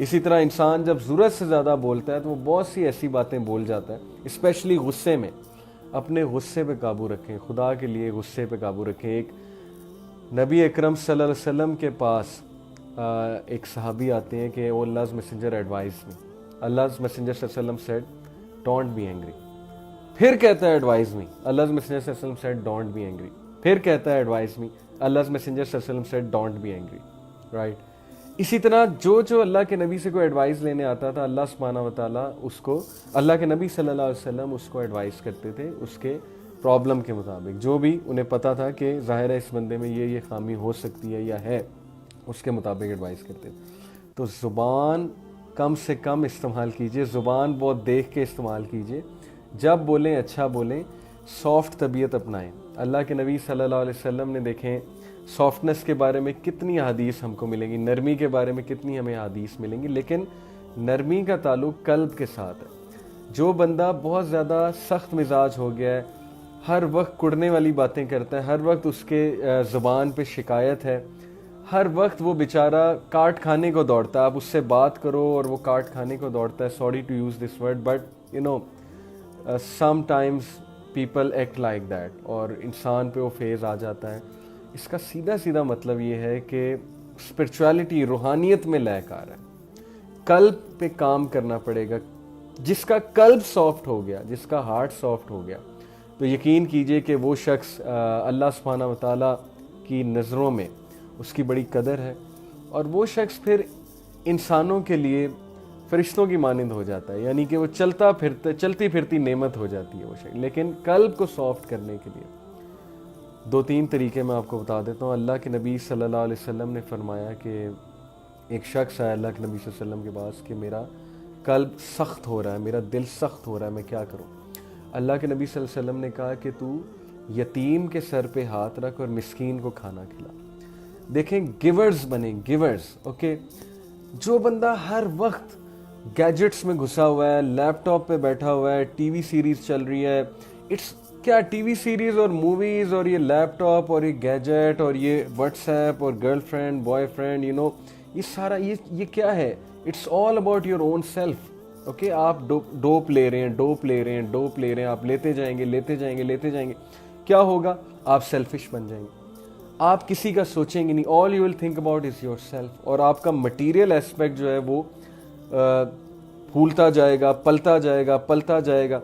اسی طرح انسان جب ضرورت سے زیادہ بولتا ہے تو وہ بہت سی ایسی باتیں بول جاتا ہے، اسپیشلی غصے میں۔ اپنے غصے پہ قابو رکھیں، خدا کے لیے غصے پہ قابو رکھیں۔ ایک نبی اکرم صلی اللہ علیہ وسلم کے پاس ایک صحابی آتے ہیں کہ او Allah's messenger advise me. Allah's messenger صلی اللہ علیہ وسلم said don't be angry. پھر کہتا ہے advise me. Allah's messenger صلی اللہ علیہ وسلم said don't be angry. پھر کہتا ہے advise me. Allah's messenger صلی اللہ علیہ وسلم said don't be angry. Right. اسی طرح جو اللہ کے نبی سے کوئی ایڈوائز لینے آتا تھا، اللہ سبحانہ و تعالیٰ اس کو، اللہ کے نبی صلی اللہ علیہ وسلم اس کو ایڈوائز کرتے تھے اس کے پرابلم کے مطابق، جو بھی انہیں پتا تھا کہ ظاہر ہے اس بندے میں یہ خامی ہو سکتی ہے یا ہے، اس کے مطابق ایڈوائز کرتے تھے۔ تو زبان کم سے کم استعمال کیجئے، زبان بہت دیکھ کے استعمال کیجئے، جب بولیں اچھا بولیں، سافٹ طبیعت اپنائیں۔ اللہ کے نبی صلی اللہ علیہ وسلم نے دیکھیں سافٹنس کے بارے میں کتنی احادیث ہم کو ملیں گی، نرمی کے بارے میں کتنی ہمیں احادیث ملیں گی، لیکن نرمی کا تعلق قلب کے ساتھ ہے۔ جو بندہ بہت زیادہ سخت مزاج ہو گیا ہے، ہر وقت کڑنے والی باتیں کرتا ہے، ہر وقت اس کے زبان پہ شکایت ہے، ہر وقت وہ بیچارہ کاٹ کھانے کو دوڑتا ہے، آپ اس سے بات کرو اور وہ کاٹ کھانے کو دوڑتا ہے، sorry to use this word but you know some times people act like that, اور انسان پہ وہ فیز آ جاتا ہے۔ اس کا سیدھا مطلب یہ ہے کہ اسپرچویلٹی، روحانیت میں لے کار ہے، قلب پہ کام کرنا پڑے گا۔ جس کا قلب سافٹ ہو گیا، جس کا ہارٹ سافٹ ہو گیا، تو یقین کیجئے کہ وہ شخص اللہ سبحانہ و تعالیٰ کی نظروں میں اس کی بڑی قدر ہے، اور وہ شخص پھر انسانوں کے لیے فرشتوں کی مانند ہو جاتا ہے، یعنی کہ وہ چلتی پھرتی نعمت ہو جاتی ہے وہ شخص۔ لیکن قلب کو سافٹ کرنے کے لیے 2-3 طریقے میں آپ کو بتا دیتا ہوں۔ اللہ کے نبی صلی اللہ علیہ وسلم نے فرمایا کہ ایک شخص آیا اللہ کے نبی صلی اللہ علیہ وسلم کے پاس کہ میرا قلب سخت ہو رہا ہے، میرا دل سخت ہو رہا ہے، میں کیا کروں؟ اللہ کے نبی صلی اللہ علیہ وسلم نے کہا کہ تو یتیم کے سر پہ ہاتھ رکھ اور مسکین کو کھانا کھلا۔ دیکھیں گیورز بنیں، گیورز، اوکے۔ جو بندہ ہر وقت گیجٹس میں گھسا ہوا ہے، لیپ ٹاپ پہ بیٹھا ہوا ہے، ٹی وی سیریز چل رہی ہے، کیا ٹی وی سیریز اور موویز اور یہ لیپ ٹاپ اور یہ گیجٹ اور یہ واٹس ایپ اور girlfriend boyfriend, you know, یہ سارا یہ کیا ہے؟ It's all about your own self, okay. آپ ڈوپ لے رہے ہیں، آپ لیتے جائیں گے، کیا ہوگا؟ آپ سیلفش بن جائیں گے، آپ کسی کا سوچیں گے نہیں، all you will think about is your self, اور آپ کا مٹیریل ایسپیکٹ جو ہے وہ پھولتا جائے گا، پلتا جائے گا،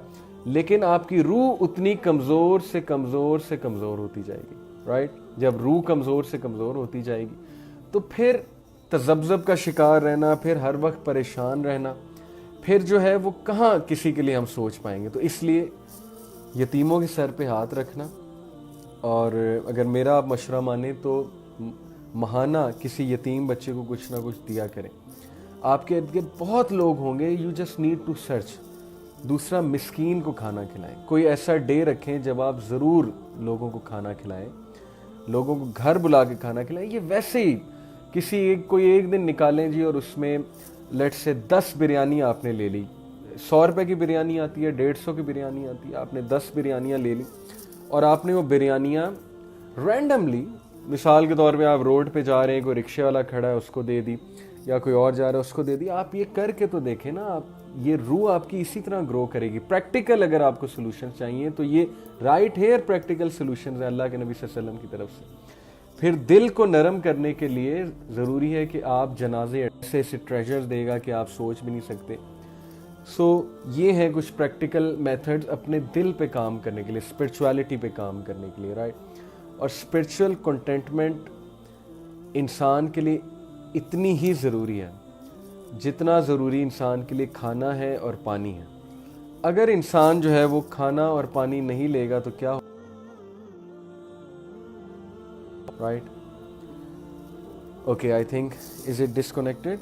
لیکن آپ کی روح اتنی کمزور سے کمزور ہوتی جائے گی، رائٹ؟ جب روح کمزور سے کمزور ہوتی جائے گی تو پھر تذبذب کا شکار رہنا، پھر ہر وقت پریشان رہنا، پھر جو ہے وہ کہاں کسی کے لیے ہم سوچ پائیں گے؟ تو اس لیے یتیموں کے سر پہ ہاتھ رکھنا، اور اگر میرا آپ مشورہ مانیں تو ماہانہ کسی یتیم بچے کو کچھ نہ کچھ دیا کریں۔ آپ کے ارد گرد بہت لوگ ہوں گے، you just need to search. دوسرا، مسکین کو کھانا کھلائیں، کوئی ایسا ڈے رکھیں جب آپ ضرور لوگوں کو کھانا کھلائیں، لوگوں کو گھر بلا کے کھانا کھلائیں۔ یہ ویسے ہی کوئی ایک دن نکالیں جی، اور اس میں لیٹ سے 10 بریانی آپ نے لے لی، 100 روپے کی بریانی آتی ہے، 150 کی بریانی آتی ہے، آپ نے 10 بریانیاں لے لی، اور آپ نے وہ بریانیاں رینڈملی، مثال کے طور پہ آپ روڈ پہ جا رہے ہیں، کوئی رکشے والا کھڑا ہے اس کو دے دی، یا کوئی اور جا رہا ہے اس کو دے دی۔ آپ یہ کر کے تو دیکھیں نا، آپ یہ روح آپ کی اسی طرح گرو کرے گی۔ پریکٹیکل اگر آپ کو سولوشن چاہیے تو یہ رائٹ ہیئر پریکٹیکل سولوشنز ہیں اللہ کے نبی صلی اللہ علیہ وسلم کی طرف سے۔ پھر دل کو نرم کرنے کے لیے ضروری ہے کہ آپ جنازے ایسے ٹریجرز دے گا کہ آپ سوچ بھی نہیں سکتے۔ یہ ہیں کچھ پریکٹیکل میتھڈز اپنے دل پہ کام کرنے کے لیے، اسپرچویلٹی پہ کام کرنے کے لیے، رائٹ؟ اور اسپرچول کنٹینٹمنٹ انسان کے لیے اتنی ہی ضروری ہے جتنا ضروری انسان کے لیے کھانا ہے اور پانی ہے۔ اگر انسان جو ہے وہ کھانا اور پانی نہیں لے گا تو کیا ہو، right? Okay, I think is it disconnected?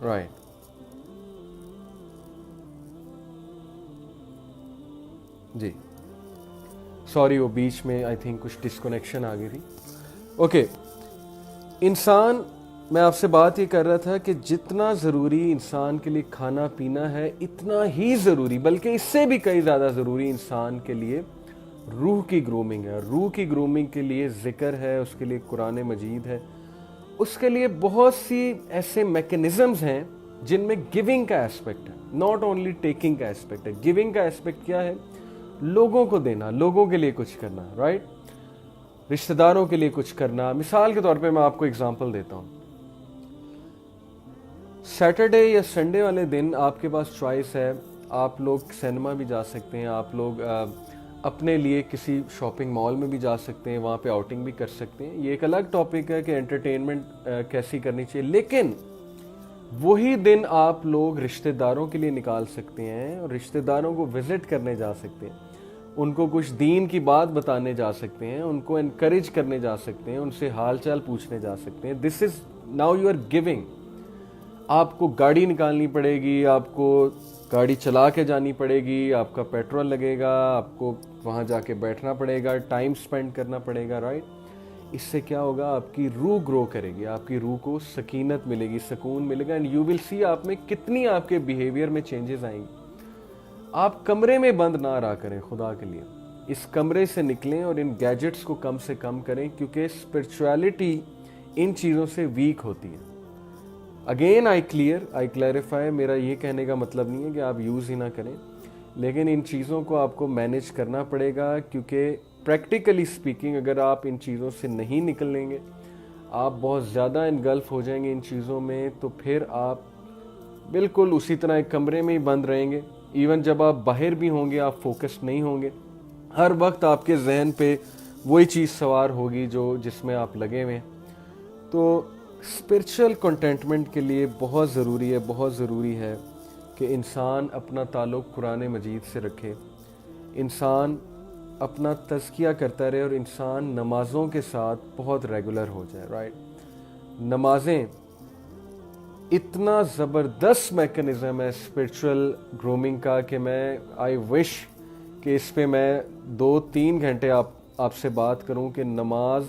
Right, جی سوری، وہ بیچ میں آئی تھنک کچھ ڈسکنیکشن آ گئی تھی۔ اوکے، انسان، میں آپ سے بات یہ کر رہا تھا کہ جتنا ضروری انسان کے لیے کھانا پینا ہے، اتنا ہی ضروری، بلکہ اس سے بھی کئی زیادہ ضروری انسان کے لیے روح کی گرومنگ ہے۔ روح کی گرومنگ کے لیے ذکر ہے، اس کے لیے قرآن مجید ہے، اس کے لیے بہت سی ایسے میکنزمز ہیں جن میں گیونگ کا ایسپیکٹ ہے, ناٹ اونلی ٹیکنگ کا ایسپیکٹ ہے. گیونگ کا ایسپیکٹ کیا ہے؟ لوگوں کو دینا, لوگوں کے لیے کچھ کرنا, رائٹ, رشتہ داروں کے لیے کچھ کرنا. مثال کے طور پہ میں آپ کو اگزامپل دیتا ہوں. سیٹرڈے یا سنڈے والے دن آپ کے پاس چوائس ہے, آپ لوگ سینما بھی جا سکتے ہیں, آپ لوگ اپنے لیے کسی شاپنگ مال میں بھی جا سکتے ہیں, وہاں پہ آؤٹنگ بھی کر سکتے ہیں. یہ ایک الگ ٹاپک ہے کہ انٹرٹینمنٹ کیسی کرنی چاہیے, لیکن وہی دن آپ لوگ رشتہ داروں کے لیے نکال سکتے ہیں اور رشتہ داروں کو وزٹ کرنے جا سکتے ہیں, ان کو کچھ دین کی بات بتانے جا سکتے ہیں, ان کو انکریج کرنے جا سکتے ہیں, ان سے حال چال پوچھنے جا سکتے ہیں. This is now you are giving. آپ کو گاڑی نکالنی پڑے گی, آپ کو گاڑی چلا کے جانی پڑے گی, آپ کا پیٹرول لگے گا, آپ کو وہاں جا کے بیٹھنا پڑے گا, ٹائم سپینڈ کرنا پڑے گا, رائٹ. اس سے کیا ہوگا؟ آپ کی روح گرو کرے گی, آپ کی روح کو سکینت ملے گی, سکون ملے گا, اینڈ یو ول سی آپ میں کتنی آپ کے بیہیویئر میں چینجز آئیں گی. آپ کمرے میں بند نہ رہا کریں, خدا کے لیے اس کمرے سے نکلیں اور ان گیجٹس کو کم سے کم کریں, کیونکہ اسپرچویلٹی ان چیزوں سے ویک ہوتی ہے. اگین آئی کلیریفائی, میرا یہ کہنے کا مطلب نہیں ہے کہ آپ یوز ہی نہ کریں, لیکن ان چیزوں کو آپ کو مینیج کرنا پڑے گا, کیونکہ پریکٹیکلی اسپیکنگ اگر آپ ان چیزوں سے نہیں نکل لیں گے, آپ بہت زیادہ انگلف ہو جائیں گے ان چیزوں میں, تو پھر آپ بالکل اسی طرح ایک کمرے میں ہی بند رہیں گے. ایون جب آپ باہر بھی ہوں گے آپ فوکس نہیں ہوں گے, ہر وقت آپ کے ذہن پہ وہی چیز سوار ہوگی جس میں آپ لگے ہوئے ہیں. تو اسپرچل کنٹینٹمنٹ کے لیے بہت ضروری ہے کہ انسان اپنا تعلق قرآن مجید سے رکھے, انسان اپنا تزکیہ کرتا رہے, اور انسان نمازوں کے ساتھ بہت ریگولر ہو جائے, رائٹ. نمازیں اتنا زبردست میکنزم ہے اسپرچل گرومنگ کا کہ میں آئی وش کہ اس پہ میں 2-3 گھنٹے آپ سے بات کروں کہ نماز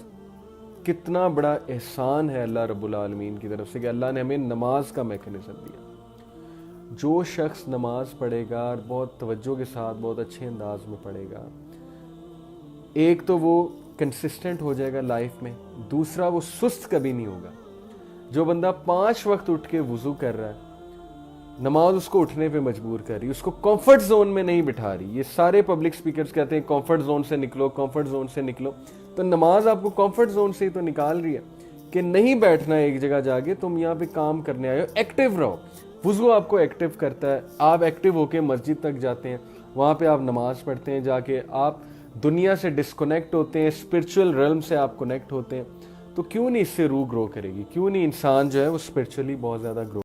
کتنا بڑا احسان ہے اللہ رب العالمین کی طرف سے, کہ اللہ نے ہمیں نماز کا میکنزم دیا. جو شخص نماز پڑھے گا اور بہت توجہ کے ساتھ بہت اچھے انداز میں پڑھے گا, ایک تو وہ کنسسٹنٹ ہو جائے گا لائف میں, دوسرا وہ سست کبھی نہیں ہوگا. جو بندہ 5 وقت اٹھ کے وضو کر رہا ہے, نماز اس کو اٹھنے پہ مجبور کر رہی, اس کو کمفرٹ زون میں نہیں بٹھا رہی. یہ سارے پبلک سپیکرز کہتے ہیں کمفرٹ زون سے نکلو, کمفرٹ زون سے نکلو, تو نماز آپ کو کمفرٹ زون سے ہی تو نکال رہی ہے کہ نہیں بیٹھنا ہے ایک جگہ جا کے, تم یہاں پہ کام کرنے آئے ہو, ایکٹیو رہو. وضو آپ کو ایکٹیو کرتا ہے, آپ ایکٹیو ہو کے مسجد تک جاتے ہیں, وہاں پہ آپ نماز پڑھتے ہیں, جا کے آپ دنیا سے ڈسکنیکٹ ہوتے ہیں, اسپرچل ریلم سے آپ کنیکٹ ہوتے ہیں. تو کیوں نہیں اس سے روح گرو کرے گی, کیوں نہیں انسان جو ہے وہ اسپرچولی بہت زیادہ گرو